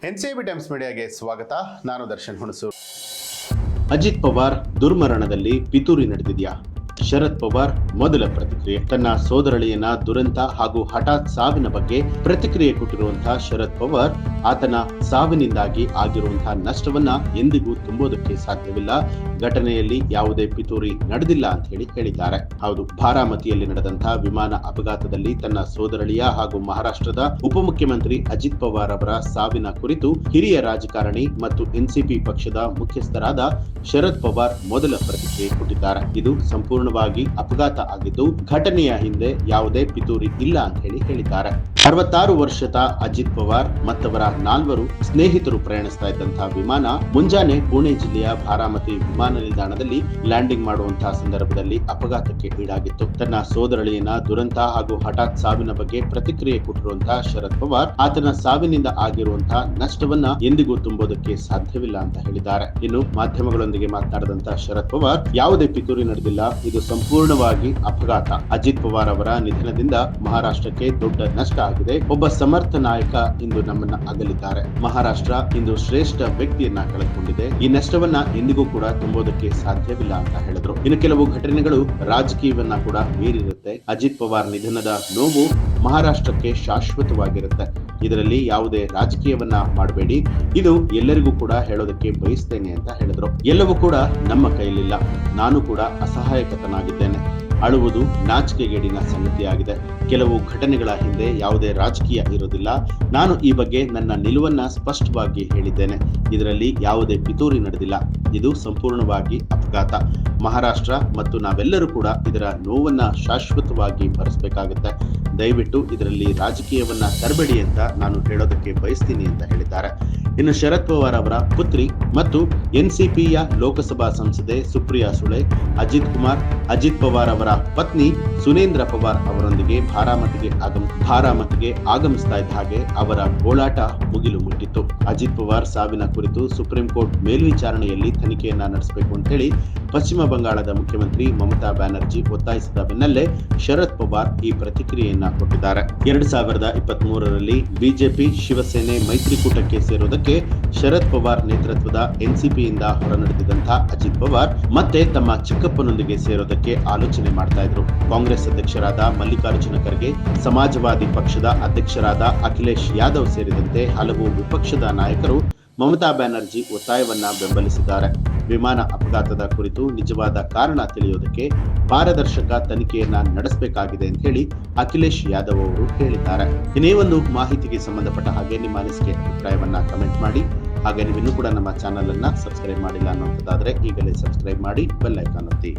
NCIB times ಮೀಡಿಯಾಗೆ ಸ್ವಾಗತ. ನಾನು ದರ್ಶನ್ ಹುಣಸೂರು. ಅಜಿತ್ ಪವಾರ್ ದುರ್ಮರಣದಲ್ಲಿ ಪಿತೂರಿ ನಡೆದಿದೆಯಾ? ಶರದ್ ಪವಾರ್ ಮೊದಲ ಪ್ರತಿಕ್ರಿಯೆ. ತನ್ನ ಸೋದರಳಿಯನ ದುರಂತ ಹಾಗೂ ಹಠಾತ್ ಸಾವಿನ ಬಗ್ಗೆ ಪ್ರತಿಕ್ರಿಯೆ ಕೊಟ್ಟಿರುವಂತಹ ಶರದ್ ಪವಾರ್, ಆತನ ಸಾವಿನಿಂದಾಗಿ ಆಗಿರುವಂತಹ ನಷ್ಟವನ್ನ ಎಂದಿಗೂ ತುಂಬೋದಕ್ಕೆ ಸಾಧ್ಯವಿಲ್ಲ. ಘಟನೆಯಲ್ಲಿ ಯಾವುದೇ ಪಿತೂರಿ ನಡೆದಿಲ್ಲ ಅಂತ ಹೇಳಿದ್ದಾರೆ. ಹೌದು, ಬಾರಾಮತಿಯಲ್ಲಿ ನಡೆದಂತಹ ವಿಮಾನ ಅಪಘಾತದಲ್ಲಿ ತನ್ನ ಸೋದರಳಿಯ ಹಾಗೂ ಮಹಾರಾಷ್ಟ್ರದ ಉಪಮುಖ್ಯಮಂತ್ರಿ ಅಜಿತ್ ಪವಾರ್ ಅವರ ಸಾವಿನ ಕುರಿತು ಹಿರಿಯ ರಾಜಕಾರಣಿ ಮತ್ತು ಎನ್ಸಿಪಿ ಪಕ್ಷದ ಮುಖ್ಯಸ್ಥರಾದ ಶರದ್ ಪವಾರ್ ಮೊದಲ ಪ್ರತಿಕ್ರಿಯೆ ಕೊಟ್ಟಿದ್ದಾರೆ. ಇದು ಸಂಪೂರ್ಣವಾಗಿ ಅಪಘಾತ ಆಗಿದ್ದು, ಘಟನೆಯ ಹಿಂದೆ ಯಾವುದೇ ಪಿತೂರಿ ಇಲ್ಲ ಅಂತ ಹೇಳಿದ್ದಾರೆ. 66 ವರ್ಷದ ಅಜಿತ್ ಪವಾರ್ ಮತ್ತವರ 4 ಸ್ನೇಹಿತರು ಪ್ರಯಾಣಿಸ್ತಾ ಇದ್ದಂತಹ ವಿಮಾನ ಮುಂಜಾನೆ ಪುಣೆ ಜಿಲ್ಲೆಯ ಬಾರಾಮತಿ ವಿಮಾನ ನಿಲ್ದಾಣದಲ್ಲಿ ಲ್ಯಾಂಡಿಂಗ್ ಮಾಡುವಂತಹ ಸಂದರ್ಭದಲ್ಲಿ ಅಪಘಾತಕ್ಕೆ ಈಡಾಗಿತ್ತು. ತನ್ನ ಸೋದರಳಿಯನ ದುರಂತ ಹಾಗೂ ಹಠಾತ್ ಸಾವಿನ ಬಗ್ಗೆ ಪ್ರತಿಕ್ರಿಯೆ ಕೊಟ್ಟಿರುವಂತಹ ಶರದ್ ಪವಾರ್, ಆತನ ಸಾವಿನಿಂದ ಆಗಿರುವಂತಹ ನಷ್ಟವನ್ನ ಎಂದಿಗೂ ತುಂಬೋದಕ್ಕೆ ಸಾಧ್ಯವಿಲ್ಲ ಅಂತ ಹೇಳಿದ್ದಾರೆ. ಇನ್ನು ಮಾಧ್ಯಮಗಳೊಂದಿಗೆ ಮಾತನಾಡಿದಂತಹ ಶರದ್ ಪವಾರ್, ಯಾವುದೇ ಪಿತೂರಿ ನಡೆದಿಲ್ಲ, ಇದು ಸಂಪೂರ್ಣವಾಗಿ ಅಪಘಾತ. ಅಜಿತ್ ಪವಾರ್ ಅವರ ನಿಧನದಿಂದ ಮಹಾರಾಷ್ಟ್ರಕ್ಕೆ ದೊಡ್ಡ ನಷ್ಟ ಆಗಿದೆ. ಒಬ್ಬ ಸಮರ್ಥ ನಾಯಕ ಇಂದು ನಮ್ಮನ್ನ ಅಗಲಿದ್ದಾರೆ. ಮಹಾರಾಷ್ಟ್ರ ಇಂದು ಶ್ರೇಷ್ಠ ವ್ಯಕ್ತಿಯನ್ನ ಕಳೆದುಕೊಂಡಿದೆ. ಈ ನಷ್ಟವನ್ನ ಎಂದಿಗೂ ಕೂಡ ತುಂಬೋದಕ್ಕೆ ಸಾಧ್ಯವಿಲ್ಲ ಅಂತ ಹೇಳಿದ್ರು. ಇನ್ನು ಕೆಲವು ಘಟನೆಗಳು ರಾಜಕೀಯವನ್ನ ಕೂಡ ಮೀರಿರುತ್ತೆ. ಅಜಿತ್ ಪವಾರ್ ನಿಧನದ ನೋವು ಮಹಾರಾಷ್ಟ್ರಕ್ಕೆ ಶಾಶ್ವತವಾಗಿರುತ್ತೆ. ಇದರಲ್ಲಿ ಯಾವುದೇ ರಾಜಕೀಯವನ್ನ ಮಾಡಬೇಡಿ, ಇದು ಎಲ್ಲರಿಗೂ ಕೂಡ ಹೇಳೋದಕ್ಕೆ ಬಯಸ್ತೇನೆ ಅಂತ ಹೇಳಿದ್ರು. ಎಲ್ಲವೂ ಕೂಡ ನಮ್ಮ ಕೈಲಿಲ್ಲ. ನಾನು ಕೂಡ ಅಸಹಾಯಕತನಾಗಿದ್ದೇನೆ. ಅಳುವುದು ನಾಚಿಕೆಗೇಡಿನ ಸಂಗತಿಯಾಗಿದೆ. ಕೆಲವು ಘಟನೆಗಳ ಹಿಂದೆ ಯಾವುದೇ ರಾಜಕೀಯ ಇರೋದಿಲ್ಲ. ನಾನು ಈ ಬಗ್ಗೆ ನನ್ನ ನಿಲುವನ್ನ ಸ್ಪಷ್ಟವಾಗಿ ಹೇಳಿದ್ದೇನೆ. ಇದರಲ್ಲಿ ಯಾವುದೇ ಪಿತೂರಿ ನಡೆದಿಲ್ಲ. ಇದು ಸಂಪೂರ್ಣವಾಗಿ ಅಪಘಾತ. ಮಹಾರಾಷ್ಟ್ರ ಮತ್ತು ನಾವೆಲ್ಲರೂ ಕೂಡ ಇದರ ನೋವನ್ನ ಶಾಶ್ವತವಾಗಿ ಭರಿಸಬೇಕಾಗುತ್ತೆ. ದಯವಿಟ್ಟು ಇದರಲ್ಲಿ ರಾಜಕೀಯವನ್ನ ತರಬೇಡಿ ಅಂತ ನಾನು ಹೇಳೋದಕ್ಕೆ ಬಯಸ್ತೀನಿ ಅಂತ ಹೇಳಿದ್ದಾರೆ. ಇನ್ನು ಶರದ್ ಪವಾರ್ ಅವರ ಪುತ್ರಿ ಮತ್ತು ಎನ್ಸಿಪಿಯ ಲೋಕಸಭಾ ಸಂಸದೆ ಸುಪ್ರಿಯಾ ಸುಳೆ, ಅಜಿತ್ ಪವಾರ್ ಅವರ ಪತ್ನಿ ಸುನೇಂದ್ರ ಪವಾರ್ ಅವರೊಂದಿಗೆ ಬಾರಾಮತಿಗೆ ಆಗಮಿಸ್ತಾ ಇದ್ದ ಹಾಗೆ ಅವರ ಗೋಳಾಟ ಮುಗಿಲು ಮುಟ್ಟಿತ್ತು. ಅಜಿತ್ ಪವಾರ್ ಸಾವಿನ ಕುರಿತು ಸುಪ್ರೀಂ ಕೋರ್ಟ್ ಮೇಲ್ವಿಚಾರಣೆಯಲ್ಲಿ ತನಿಖೆಯನ್ನ ನಡೆಸಬೇಕು ಅಂತ ಹೇಳಿ ಪಶ್ಚಿಮ ಬಂಗಾಳದ ಮುಖ್ಯಮಂತ್ರಿ ಮಮತಾ ಬ್ಯಾನರ್ಜಿ ಒತ್ತಾಯಿಸಿದ ಬೆನ್ನಲ್ಲೇ ಶರದ್ ಪವಾರ್ ಈ ಪ್ರತಿಕ್ರಿಯೆಯನ್ನ ಕೊಟ್ಟಿದ್ದಾರೆ. 2023ರಲ್ಲಿ ಬಿಜೆಪಿ ಶಿವಸೇನೆ ಮೈತ್ರಿಕೂಟಕ್ಕೆ ಸೇರುವುದಕ್ಕೆ ಶರದ್ ಪವಾರ್ ನೇತೃತ್ವದ ಎನ್ಸಿಪಿಯಿಂದ ಹೊರನಡೆದಿದ್ದಂತಹ ಅಜಿತ್ ಪವಾರ್ ಮತ್ತೆ ತಮ್ಮ ಚಿಕ್ಕಪ್ಪನೊಂದಿಗೆ ಸೇರೋದಕ್ಕೆ ಆಲೋಚನೆ ಮಾಡ್ತಾ ಇದ್ರು. ಕಾಂಗ್ರೆಸ್ ಅಧ್ಯಕ್ಷರಾದ ಮಲ್ಲಿಕಾರ್ಜುನ ಖರ್ಗೆ, ಸಮಾಜವಾದಿ ಪಕ್ಷದ ಅಧ್ಯಕ್ಷರಾದ ಅಖಿಲೇಶ್ ಯಾದವ್ ಸೇರಿದಂತೆ ಹಲವು ವಿಪಕ್ಷದ ನಾಯಕರು ಮಮತಾ ಬ್ಯಾನರ್ಜಿ ಒತ್ತಾಯವನ್ನ ಬೆಂಬಲಿಸಿದ್ದಾರೆ. ವಿಮಾನ ಅಪಘಾತದ ಕುರಿತು ನಿಜವಾದ ಕಾರಣ ತಿಳಿಯೋದಕ್ಕೆ ಪಾರದರ್ಶಕ ತನಿಖೆಯನ್ನ ನಡೆಸಬೇಕಾಗಿದೆ ಅಂತ ಹೇಳಿ ಅಖಿಲೇಶ್ ಯಾದವ್ ಅವರು ಹೇಳಿದ್ದಾರೆ. ಇನ್ನೇ ಒಂದು ಮಾಹಿತಿಗೆ ಸಂಬಂಧಪಟ್ಟ ಹಾಗೆ ನಿಮ್ಮ ಅನಿಸಿಕೆ ಅಭಿಪ್ರಾಯವನ್ನ ಕಮೆಂಟ್ ಮಾಡಿ. ಹಾಗೆ ನೀವು ಇನ್ನೂ ಕೂಡ ನಮ್ಮ ಚಾನಲ್ ಅನ್ನ ಸಬ್ಸ್ಕ್ರೈಬ್ ಮಾಡಿಲ್ಲ ಅನ್ನೋದಾದ್ರೆ ಈಗಲೇ ಸಬ್ಸ್ಕ್ರೈಬ್ ಮಾಡಿ, ಬೆಲ್ ಐಕಾನ್ ಒತ್ತಿ.